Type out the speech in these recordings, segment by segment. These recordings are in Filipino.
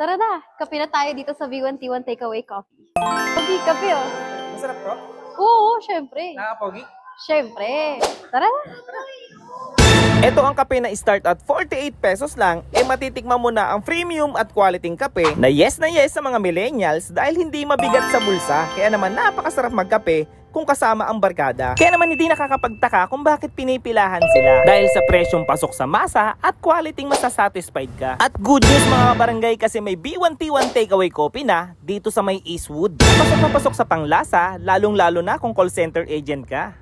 Tara na, kape na tayo dito sa B1T1 Takeaway Coffee. Pogi, kape oh. Masarap to? Oo, syempre. Nakakapogi? Syempre. Tara na. Ito ang kape na start at 48 pesos lang, matitikman mo na ang premium at quality kape na yes sa mga millennials dahil hindi mabigat sa bulsa. Kaya naman napakasarap magkape kung kasama ang barkada. Kaya naman hindi nakakapagtaka kung bakit pinipilahan sila dahil sa presyong pasok sa masa at quality masasatisfied ka. At good news mga barangay kasi may B1T1 Takeaway Coffee na dito sa may Eastwood. Pasok na pasok sa panglasa, lalong-lalo na kung call center agent ka.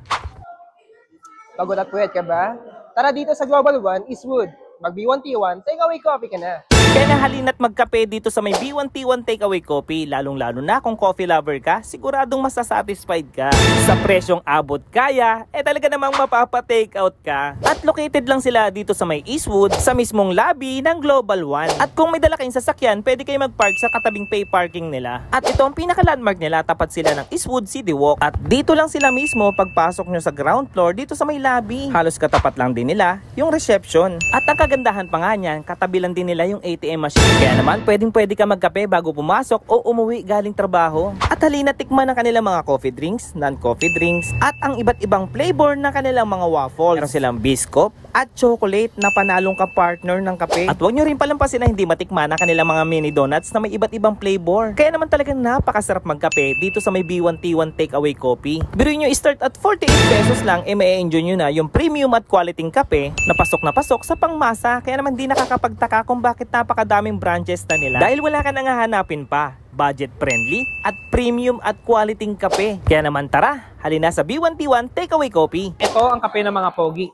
Pagod at puyat ka ba? Tara dito sa Global One, Eastwood. Mag B1T1, takeaway coffee ka na. Kaya nahalina't magkape dito sa may B1T1 Takeaway Coffee, lalong-lalo na kung coffee lover ka, siguradong masasatisfied ka. Sa presyong abot kaya, talaga namang mapapa-take out ka. At located lang sila dito sa may Eastwood, sa mismong lobby ng Global One. At kung may dala kayong sasakyan, pwede kayo mag-park sa katabing pay parking nila. At ito ang pinaka-landmark nila, tapat sila ng Eastwood City Walk. At dito lang sila mismo pagpasok nyo sa ground floor dito sa may lobby. Halos katapat lang din nila yung reception. At ang kagandahan pa nga niyan, katabi lang din nila yung ATM machine. Kaya naman pwede ka magkape bago pumasok o umuwi galing trabaho. At halina tikman ang kanilang mga coffee drinks, non-coffee drinks, at ang iba't ibang flavor ng kanilang mga waffles. Meron silang biscuit at chocolate na panalong ka-partner ng kape. At huwag nyo rin palampasin na hindi matikman ang kanilang mga mini donuts na may iba't ibang flavor. Kaya naman talagang napakasarap magkape dito sa may B1T1 Takeaway Coffee. Biruin nyo start at 48 pesos lang, ma-enjoy nyo na yung premium at quality kape na pasok sa pangmasa. Kaya naman di nakakapagtaka kung bakit napakadaming branches na nila dahil wala ka nang hahanapin pa. Budget friendly at premium at quality kape. Kaya naman tara, halina sa B1T1 Takeaway Coffee. Ito ang kape ng mga pogi.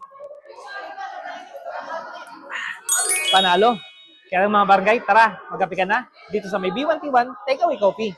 Panalo. Kaya mga barangay, tara, magkape ka na dito sa may B1T1 Takeaway Coffee.